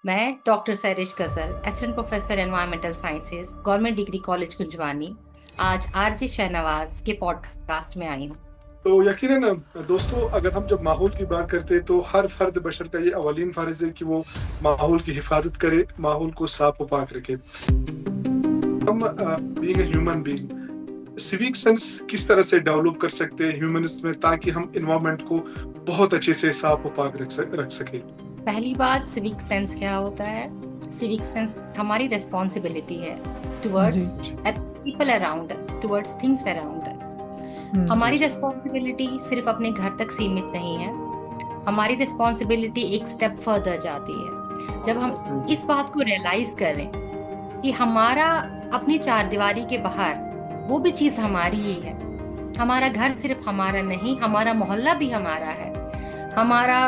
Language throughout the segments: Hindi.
मैं डॉक्टर सैरिश गजल, assistant professor environmental sciences, government degree college Kunjwani, आज आरजे शहनवाज के पॉडकास्ट में आई हूँ। तो यकीनन दोस्तों, अगर हम जब माहौल की बात करते हैं तो हर फर्द बशर का ये अवलीन फर्ज है कि वो माहौल की हिफाजत करे, माहौल को साफ व पाक रखे। हम being a human being civic sense किस तरह से डेवलप कर सकते हैं ह्यूमनिस्ट में, ताकि हम इन्वायरमेंट को बहुत अच्छे से साफ व पाक रख सके। पहली बात, सिविक सेंस क्या होता है? सिविक सेंस हमारी रिस्पॉन्सिबिलिटी है जी। Towards people around us, towards things around us. Hmm. हमारी जी रिस्पॉन्सिबिलिटी सिर्फ अपने घर तक सीमित नहीं है। हमारी रिस्पॉन्सिबिलिटी एक स्टेप फर्दर जाती है। जब हम जी इस बात को रियलाइज करें कि हमारा अपनी चार दीवारी के बाहर वो भी चीज हमारी ही है। हमारा घर सिर्फ हमारा नहीं, हमारा मोहल्ला भी हमारा है, हमारा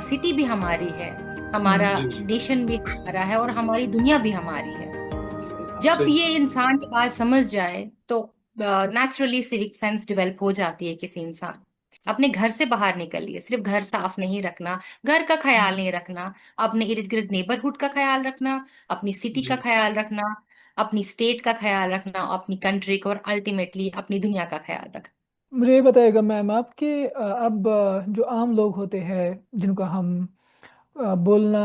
सिटी भी हमारी है, हमारा जी जी नेशन भी हमारा है और हमारी दुनिया भी हमारी है। जब सही। ये इंसान की बात समझ जाए तो नेचुरली सिविक सेंस डेवलप हो जाती है। किसी इंसान अपने घर से बाहर निकलिए, सिर्फ घर साफ नहीं रखना, घर का ख्याल नहीं रखना, अपने इर्द गिर्द नेबरहुड का ख्याल रखना, अपनी सिटी का जी ख्याल रखना, अपनी स्टेट का ख्याल रखना, अपनी कंट्री का और अल्टीमेटली अपनी दुनिया का ख्याल रखना। मुझे ये बताइएगा मैम आप कि अब जो आम लोग होते हैं जिनको हम बोलना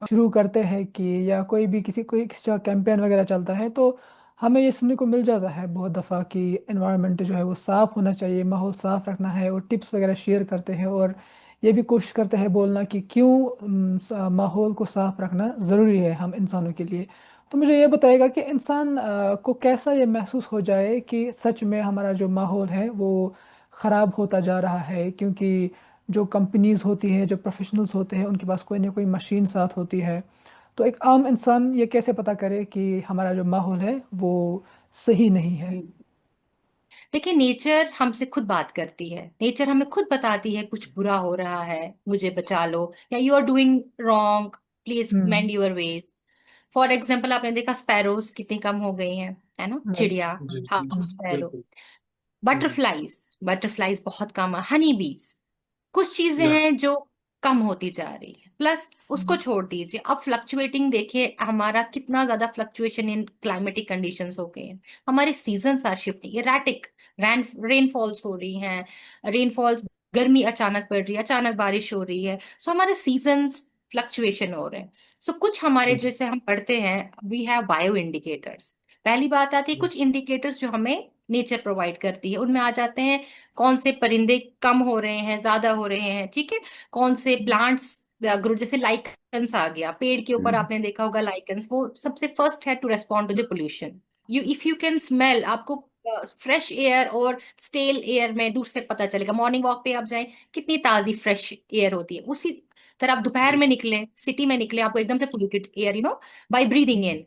शुरू करते हैं कि या कोई किसी का कैंपेन वगैरह चलता है तो हमें ये सुनने को मिल जाता है बहुत दफ़ा कि एनवायरनमेंट जो है वो साफ़ होना चाहिए, माहौल साफ़ रखना है, और टिप्स वगैरह शेयर करते हैं और ये भी कोशिश करते हैं बोलना कि क्यों माहौल को साफ़ रखना ज़रूरी है हम इंसानों के लिए। तो मुझे ये बताएगा कि इंसान को कैसा ये महसूस हो जाए कि सच में हमारा जो माहौल है वो ख़राब होता जा रहा है, क्योंकि जो कंपनीज होती हैं, जो प्रोफेशनल्स होते हैं, उनके पास कोई ना कोई मशीन साथ होती है। तो एक आम इंसान ये कैसे पता करे कि हमारा जो माहौल है वो सही नहीं है? हम्म। देखिए, नेचर हमसे खुद बात करती है। नेचर हमें खुद बताती है कुछ बुरा हो रहा है, मुझे बचा लो, या you are doing wrong, please hmm. Mend your ways. For example, आपने देखा स्पैरोज कितनी कम हो गई हैं, है ना? राइट। चिड़िया, जी जी हाउस स्पैरो, बिल्कुल। बटरफ्लाईज, बटरफ्लाईज बहुत कम है, हनी बीज। कुछ चीजें या हैं जो कम होती जा रही है। प्लस उसको छोड़ दीजिए, अब फ्लक्चुएटिंग देखिए हमारा कितना ज्यादा फ्लक्चुएशन इन क्लाइमेटिक कंडीशंस हो गए हैं। हमारे seasons are shifting, erratic rainfalls हो रही हैं, रेनफॉल्स, गर्मी अचानक पड़ रही है, अचानक बारिश हो रही है। सो हमारे सीजन्स फ्लक्चुएशन हो रहे हैं। सो कुछ हमारे, जैसे हम पढ़ते हैं, वी हैव बायो इंडिकेटर्स। पहली बात आती है कुछ इंडिकेटर्स जो हमें नेचर प्रोवाइड करती है। उनमें आ जाते हैं कौन से परिंदे कम हो रहे हैं, ज्यादा हो रहे हैं, ठीक है, कौन से प्लांट्स ग्रो, जैसे लाइकन्स आ गया पेड़ के ऊपर, आपने देखा होगा लाइकन्स, वो सबसे फर्स्ट है to respond to the pollution. If you can smell, आपको फ्रेश एयर और स्टेल एयर में दूर से पता चलेगा। मॉर्निंग वॉक पे आप जाएं, कितनी ताजी फ्रेश एयर होती है। उसी तरह आप दोपहर में निकले, सिटी में निकले, आपको एकदम से polluted air, by breathing in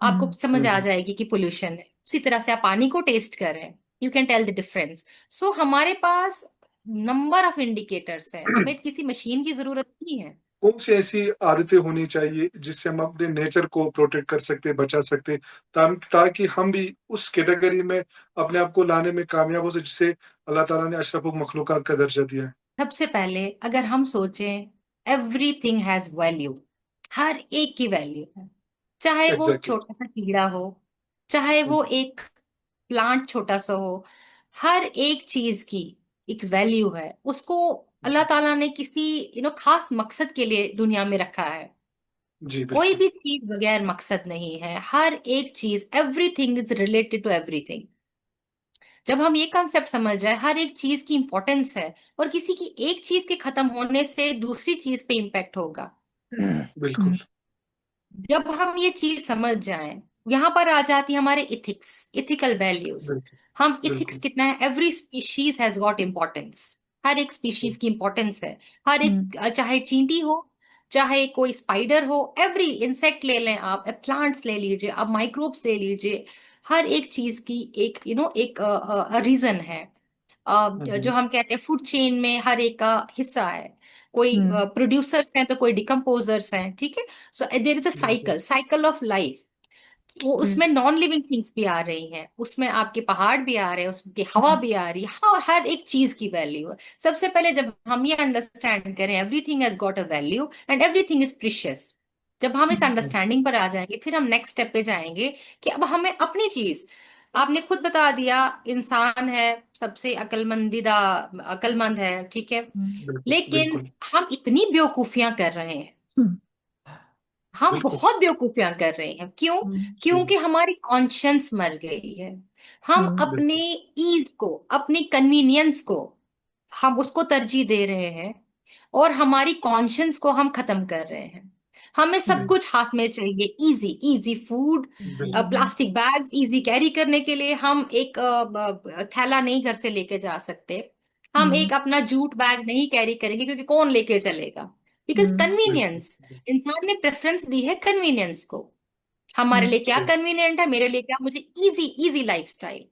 आपको हम्म। समझ आ जाएगी कि पोल्यूशन है। उसी तरह से आप पानी को टेस्ट करें, you can tell the difference. So हमारे पास नंबर ऑफ इंडिकेटर्स है, हमें किसी मशीन की जरूरत नहीं है। कौन सी ऐसी आदतें होनी चाहिए जिससे हम अपने नेचर को प्रोटेक्ट कर सकते, बचा सकते, ताकि हम भी उस कैटेगरी में अपने आप को लाने में कामयाब हो सके जिसे अल्लाह ताला ने अशरफुल मखलूकात का दर्जा दिया है। सबसे पहले अगर हम सोचें, एवरीथिंग हैज वैल्यू, हर एक की वैल्यू है। चाहे वो एग्जैक्टली। छोटा सा कीड़ा हो, चाहे वो एक प्लांट छोटा सा हो, हर एक चीज की एक वैल्यू है। उसको अल्लाह ताला ने किसी खास मकसद के लिए दुनिया में रखा है। जी कोई बिल्कुल। भी चीज बगैर मकसद नहीं है। हर एक चीज, everything is related to everything. जब हम ये कंसेप्ट समझ जाए, हर एक चीज की इंपॉर्टेंस है, और किसी की एक चीज के खत्म होने से दूसरी चीज पे इम्पैक्ट होगा। बिल्कुल जब हम ये चीज समझ जाएं, यहाँ पर आ जाती है हमारे इथिक्स, इथिकल वैल्यूज। बिल्कुल हम इथिक्स बिल्कुल। कितना है, every species has got importance. हर एक स्पीशीज की इम्पोर्टेंस है। हर हम्म। एक, चाहे चींटी हो, चाहे कोई स्पाइडर हो, एवरी इंसेक्ट ले लें आप, प्लांट्स ले लीजिए आप, माइक्रोब्स ले लीजिए, हर एक चीज की एक एक रीजन है। जो हम कहते हैं फूड चेन में हर एक का हिस्सा है। कोई हम्म। प्रोड्यूसर्स हैं तो कोई डिकम्पोजर्स हैं, ठीक है। सो देयर इज अ बिल्कुल साइकिल, साइकिल ऑफ लाइफ। वो हम्म। उसमें नॉन लिविंग थिंग्स भी आ रही हैं, उसमें आपके पहाड़ भी आ रहे हैं, उसकी हवा हम्म। भी आ रही है। हाँ, हर एक चीज की वैल्यू है। सबसे पहले जब हम ये अंडरस्टैंड करें, everything has got a value and everything is precious, जब हम इस हम्म, अंडरस्टैंडिंग पर आ जाएंगे, फिर हम नेक्स्ट स्टेप पे जाएंगे कि अब हमें अपनी चीज, आपने खुद बता दिया, इंसान है सबसे अक्लमंद है, ठीक है, बिल्कुल लेकिन बिल्कुल हम इतनी बेवकूफियां कर रहे हैं, हम्म, हम बिल्कुल बहुत बेवकूफियां कर रहे हैं। क्यों? सही क्योंकि हमारी कॉन्शियंस मर गई है। हम हम्म, अपने बिल्कुल ईज को, अपनी कन्वीनियंस को, हम उसको तरजीह दे रहे हैं, और हमारी कॉन्शियंस को हम खत्म कर रहे हैं। हमें सब हम्म, कुछ हाथ में चाहिए, इजी इजी फूड, बिल्कुल प्लास्टिक बैग्स इजी कैरी करने के लिए हम एक थैला नहीं घर से लेके जा सकते, हम हम्म, एक अपना जूट बैग नहीं कैरी करेंगे क्योंकि कौन लेके चलेगा, बिकॉज हम्म, बिल्कुल कन्वीनियंस, इंसान ने प्रेफरेंस दी है कन्वीनियंस को। हमारे लिए क्या सही कन्वीनियंट है, मेरे लिए क्या, मुझे इजी इजी लाइफस्टाइल।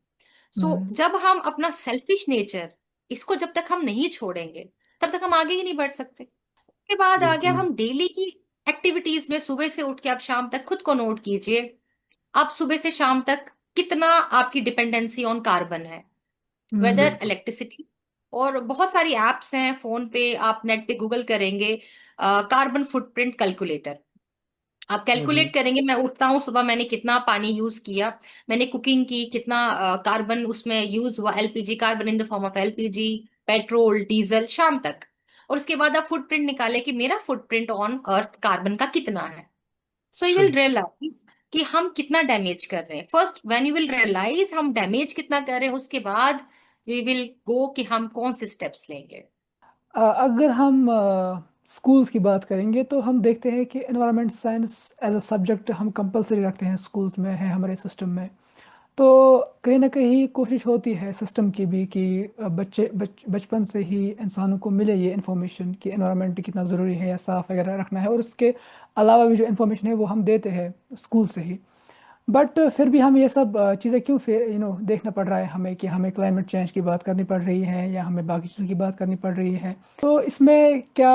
सो हम्म, जब हम अपना सेल्फिश नेचर, इसको जब तक हम नहीं छोड़ेंगे, तब तक हम आगे ही नहीं बढ़ सकते। उसके बाद आ गया, बिल्कुल हम डेली की एक्टिविटीज में सुबह से उठ के आप शाम तक खुद को नोट कीजिए, आप सुबह से शाम तक कितना आपकी डिपेंडेंसी ऑन कार्बन है, वेदर, बिल्कुल इलेक्ट्रिसिटी। और बहुत सारी एप्स हैं फोन पे, आप नेट पे गूगल करेंगे कार्बन फुटप्रिंट कैलकुलेटर, आप हम्म, कैलकुलेट करेंगे, मैं उठता हूँ सुबह, मैंने कितना पानी यूज किया, मैंने कुकिंग की, कितना कार्बन उसमें यूज हुआ, LPG, carbon in the form of LPG, petrol, diesel, शाम तक। और उसके बाद आप फुटप्रिंट निकाले कि मेरा फुटप्रिंट ऑन अर्थ कार्बन का कितना है। सो यू विल सही रियलाइज कि हम कितना डैमेज कर रहे हैं। First when you will realize हम डैमेज कितना कर रहे हैं, उसके बाद वी विल गो कि हम कौन से स्टेप्स लेंगे। अगर हम स्कूल्स की बात करेंगे तो हम देखते हैं कि environment science as a subject हम कंपलसरी रखते हैं, स्कूल्स में है हमारे सिस्टम में। तो कहीं ना कहीं कोशिश होती है सिस्टम की भी कि बचपन से ही इंसानों को मिले ये इन्फॉर्मेशन कि एनवायरनमेंट कितना ज़रूरी है या साफ़ वगैरह रखना है, और उसके अलावा भी जो इन्फॉर्मेशन है वो हम देते हैं स्कूल से ही। बट फिर भी हम ये सब चीज़ें क्यों फिर देखना पड़ रहा है हमें कि हमें क्लाइमेट चेंज की बात करनी पड़ रही है या हमें बाकी चीज़ों की बात करनी पड़ रही है। तो इसमें क्या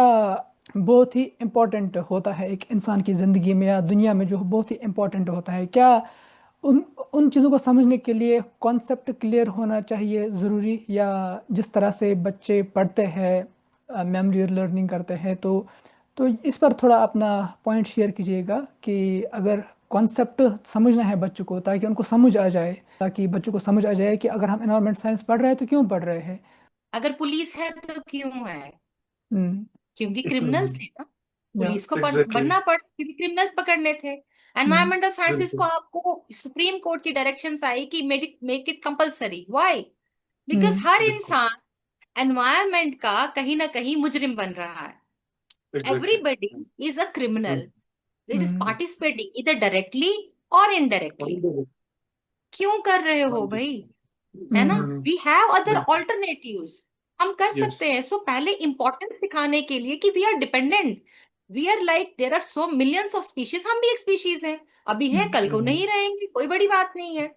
बहुत ही इम्पोर्टेंट होता है एक इंसान की ज़िंदगी में या दुनिया में, जो बहुत ही इम्पोर्टेंट होता है क्या? उन उन चीज़ों को समझने के लिए कॉन्सेप्ट क्लियर होना चाहिए ज़रूरी, या जिस तरह से बच्चे पढ़ते हैं मेमोरी लर्निंग करते हैं, तो इस पर थोड़ा अपना पॉइंट शेयर कीजिएगा कि अगर कॉन्सेप्ट समझना है बच्चों को ताकि उनको समझ आ जाए, ताकि बच्चों को समझ आ जाए कि अगर हम एनवायरनमेंट साइंस पढ़ रहे हैं तो क्यों पढ़ रहे हैं। अगर पुलिस है तो क्यों है? हम्म। क्योंकि क्रिमिनल्स थे ना, या पुलिस को एग्जैक्टली बनना पड़ा क्योंकि क्रिमिनल्स पकड़ने थे। हम्म, एनवायरमेंटल साइंसेज को बिल्कुल आपको सुप्रीम कोर्ट की डायरेक्शंस आई कि make it compulsory, why? Because hmm, हर बिल्कुल इंसान एनवायरमेंट का कहीं ना कहीं मुजरिम बन रहा है। Exactly everybody is a criminal, it is participating इधर डायरेक्टली और इनडायरेक्टली। क्यों कर रहे हो भाई? है ना? हम्म, वी हैव अदर बिल्कुल ऑल्टरनेटिव्स, हम कर यस सकते हैं। सो पहले इंपॉर्टेंस दिखाने के लिए कि we are dependent, we are like there are so millions of species, हम भी एक स्पीशीज हैं, अभी हैं, कल को नहीं रहेंगे, कोई बड़ी बात नहीं है।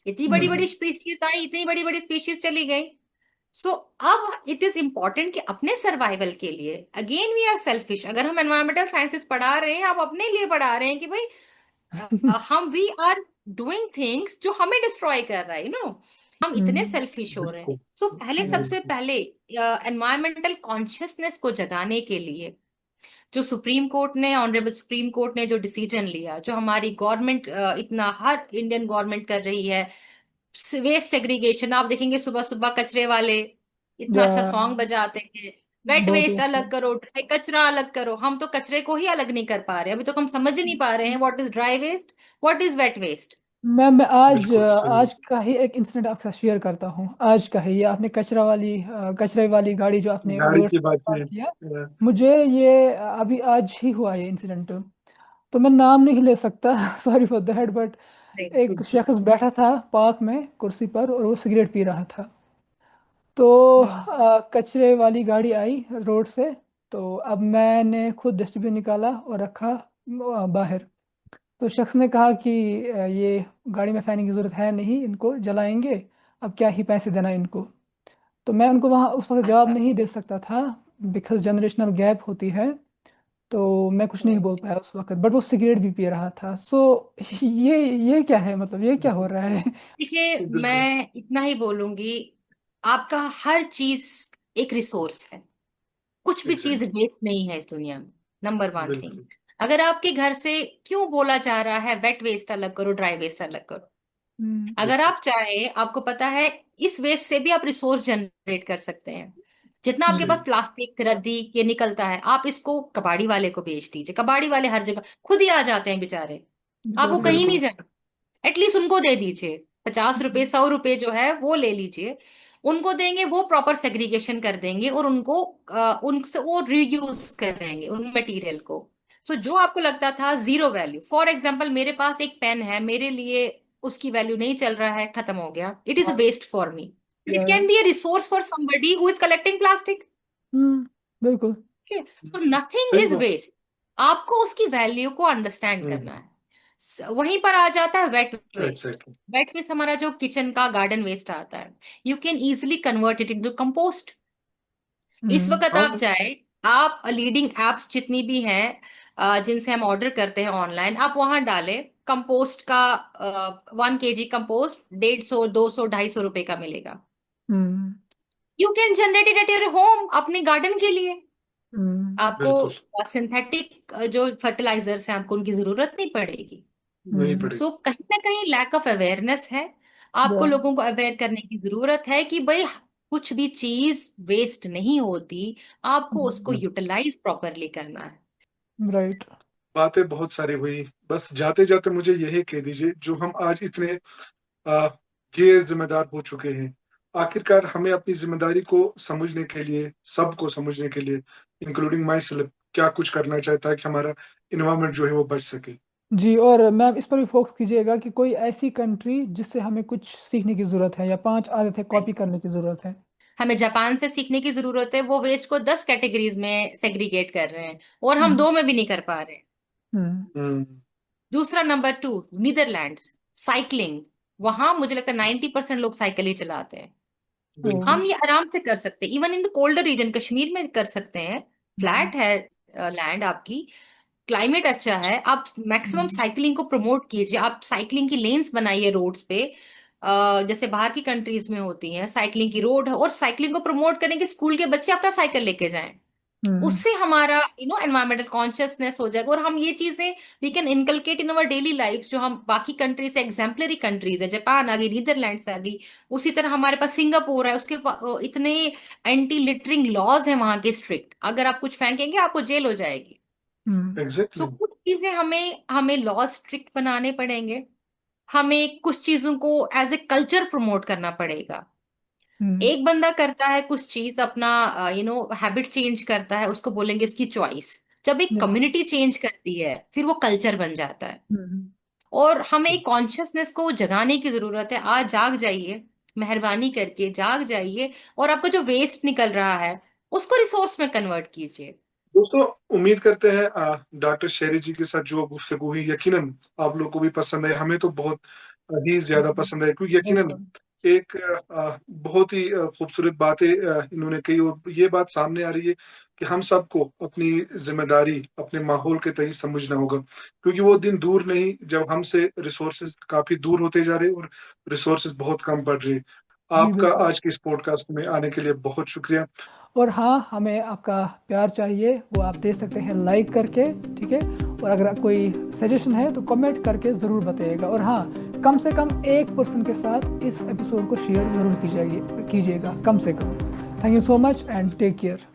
इतनी बड़ी बड़ी स्पीशीज आई, इतनी बड़ी बड़ी स्पीशीज चली गई। सो अब इट इज इंपॉर्टेंट कि अपने सर्वाइवल के लिए, अगेन वी आर सेल्फिश, अगर हम एनवायरमेंटल साइंसेस पढ़ा रहे हैं, आप अपने लिए पढ़ा रहे हैं कि भाई हम वी आर डूइंग थिंग्स जो हमें डिस्ट्रॉय कर रहा है, हम इतने सेल्फिश हो रहे हैं। बिल्कुल सो पहले, सबसे बिल्कुल पहले एनवायरमेंटल कॉन्शियसनेस को जगाने के लिए जो सुप्रीम कोर्ट ने, ऑनरेबल सुप्रीम कोर्ट ने जो डिसीजन लिया, जो हमारी गवर्नमेंट इतना, हर इंडियन गवर्नमेंट कर रही है, वेस्ट सेग्रीगेशन, आप देखेंगे सुबह सुबह कचरे वाले इतना या अच्छा सॉन्ग बजाते हैं, वेट बहुत ही वेस्ट अच्छा। अलग करो, ड्राई कचरा अलग करो। हम तो कचरे को ही अलग नहीं कर पा रहे, अभी तो हम समझ ही नहीं पा रहे हैं what is dry waste, what is wet waste. मैं आज बिल्कुल सही आज का ही एक इंसिडेंट आपके साथ शेयर करता हूँ। आज का ही, ये आपने कचरे वाली गाड़ी जो आपने गाड़ी रोड की बात बात की किया, मुझे ये अभी आज ही हुआ ये इंसिडेंट। तो मैं नाम नहीं ले सकता सॉरी फॉर दैट, बट एक शख्स बैठा था पार्क में कुर्सी पर और वो सिगरेट पी रहा था। तो हम्म। कचरे वाली गाड़ी आई रोड से, तो अब मैंने खुद डस्टबिन निकाला और रखा बाहर। तो शख्स ने कहा कि ये गाड़ी में फैन की ज़रूरत है नहीं, इनको जलाएंगे, अब क्या ही पैसे देना इनको। तो मैं उनको वहाँ उस वक्त जवाब अच्छा। नहीं दे सकता था, बिकॉज जनरेशनल गैप होती है। तो मैं कुछ नहीं बोल पाया उस वक्त, बट वो सिगरेट भी पी रहा था। सो ये क्या है, मतलब ये क्या हो रहा है? देखिए, बिल्कुल मैं इतना ही बोलूंगी, आपका हर चीज एक रिसोर्स है, कुछ भी चीज एग्जैक्टली वेस्ट नहीं है इस दुनिया में, नंबर वन थिंग। बिल्कुल अगर आपके घर से क्यों बोला जा रहा है वेट वेस्ट अलग करो, ड्राई वेस्ट अलग करो, अगर बिल्कुल। आप चाहें, आपको पता है इस वेस्ट से भी आप रिसोर्स जनरेट कर सकते हैं। जितना आपके सही। पास प्लास्टिक रद्दी ये निकलता है, आप इसको कबाड़ी वाले को बेच दीजिए। कबाड़ी वाले हर जगह खुद ही आ जाते हैं बेचारे, आपको बेचारे कहीं नहीं बिल्कुल। जाना। एटलीस्ट उनको दे दीजिए, 50 रुपए 100 रुपए जो है वो ले लीजिए, उनको देंगे, वो प्रॉपर सेग्रीगेशन कर देंगे और उनको उनसे वो रीयूज करेंगे उन मटेरियल को। सो जो आपको लगता था जीरो वैल्यू, फॉर एग्जाम्पल मेरे पास एक पेन है, मेरे लिए उसकी वैल्यू नहीं चल रहा है, खत्म हो गया, it is waste for me, it या can be a resource for somebody who is collecting plastic. बिल्कुल। सो नथिंग सही इज बात। वेस्ट, आपको उसकी वैल्यू को अंडरस्टैंड करना हम्म। है। वहीं पर आ जाता है wet waste. Exactly. Wet waste हमारा जो किचन का गार्डन वेस्ट आता है, you can easily convert it into compost. इस हम्म वक्त आप हाँ। चाहे, आप लीडिंग एप्स जितनी भी हैं जिनसे हम ऑर्डर करते हैं ऑनलाइन, आप वहां डालें कंपोस्ट का, 1 kg कंपोस्ट 150, 200, 250 रुपए का मिलेगा। Hmm you can generate it at your home अपने गार्डन के लिए। हम्म आपको बिल्कुल। सिंथेटिक जो फर्टिलाइजर्स हैं आपको उनकी जरूरत नहीं पड़ेगी। नहीं हम्म पड़ेगी। सो कहीं ना कहीं लैक ऑफ अवेयरनेस है। आपको या लोगों को अवेयर करने की जरूरत है कि भाई कुछ भी चीज वेस्ट नहीं होती, आपको उसको यूटिलाइज प्रॉपरली करना है। राइट। बातें बहुत सारी हुई, बस जाते जाते मुझे यही कह दीजिए, जो हम आज इतने आ, गैर जिम्मेदार हो चुके हैं, आखिरकार हमें अपनी जिम्मेदारी को समझने के लिए, सबको समझने के लिए, इंक्लूडिंग माई सेल्फ, क्या कुछ करना चाहता है कि हमारा इन्वायरमेंट जो है वो बच सके। जी, और मैम इस पर भी फोकस कीजिएगा कि कोई ऐसी कंट्री जिससे हमें कुछ सीखने की जरूरत है या 5 आदतें कॉपी करने की जरूरत है। हमें जापान से सीखने की जरूरत है, वो वेस्ट को 10 कैटेगरीज में सेग्रीगेट कर रहे हैं और हम हम्म 2 में भी नहीं कर पा रहे। हम्म हम्म। दूसरा नंबर 2, नीदरलैंड्स, साइकिलिंग। वहां मुझे लगता है 90% लोग साइकिल ही चलाते हैं। ओ हम ये आराम से कर सकते हैं, even in the colder region Kashmir में कर सकते हैं। हम्म फ्लैट है लैंड आपकी, क्लाइमेट अच्छा है, आप मैक्सिमम हम्म साइकिलिंग को प्रमोट कीजिए। आप साइकिलिंग की लेन्स बनाइए रोड्स पे, जैसे बाहर की कंट्रीज में होती हैं साइकिलिंग की रोड है, और साइकिलिंग को प्रमोट करें कि स्कूल के बच्चे अपना साइकिल लेके जाएं। हम्म उससे हमारा एनवायरमेंटल कॉन्शियसनेस हो जाएगा, और हम ये चीजें we can inculcate in our daily life. जो हम बाकी कंट्रीज से एग्जाम्पलरी कंट्रीज है, जापान आ गई, नीदरलैंड्स आ गई, उसी तरह हमारे पास सिंगापुर है, उसके इतने एंटी लिटरिंग लॉज हैं वहां के स्ट्रिक्ट, अगर आप कुछ फेंकेंगे आपको जेल हो जाएगी। हम्म सो एग्जैक्टली। कुछ चीजें हमें हमें लॉ स्ट्रिक्ट बनाने पड़ेंगे, हमें कुछ चीजों को एज ए कल्चर प्रमोट करना पड़ेगा। हम्म एक बंदा करता है कुछ चीज अपना हैबिट चेंज करता है, उसको बोलेंगे उसकी चॉइस। जब एक या कम्युनिटी चेंज करती है फिर वो कल्चर बन जाता है। हम्म और हमें एक कॉन्शियसनेस को जगाने की जरूरत है। आज जाग जाइए, मेहरबानी करके जाग जाइए, और आपका जो वेस्ट निकल रहा है उसको रिसोर्स में कन्वर्ट कीजिए। दोस्तों, उम्मीद करते हैं डॉक्टर शेरी जी के साथ जो गुफ्तगू हुई यकीनन आप लोग को भी पसंद है, हमें तो बहुत ही ज्यादा पसंद है, क्योंकि यकीनन बिल्कुल। एक बहुत ही खूबसूरत बातें इन्होंने कही, और ये बात सामने आ रही है कि हम सबको अपनी जिम्मेदारी अपने माहौल के तहत समझना होगा, क्योंकि वो दिन दूर नहीं जब हमसे रिसोर्सेज काफी दूर होते जा रहे हैं और रिसोर्सेज बहुत कम पड़ रहे हैं। जी आपका बिल्कुल। आज के इस पॉडकास्ट में आने के लिए बहुत शुक्रिया। और हाँ, हमें आपका प्यार चाहिए, वो आप दे सकते हैं लाइक करके, ठीक है। और अगर कोई सजेशन है तो कमेंट करके ज़रूर बताइएगा। और हाँ, कम से कम एक पर्सन के साथ इस एपिसोड को शेयर ज़रूर कीजिएगा, कम से कम। Thank you so much and take care.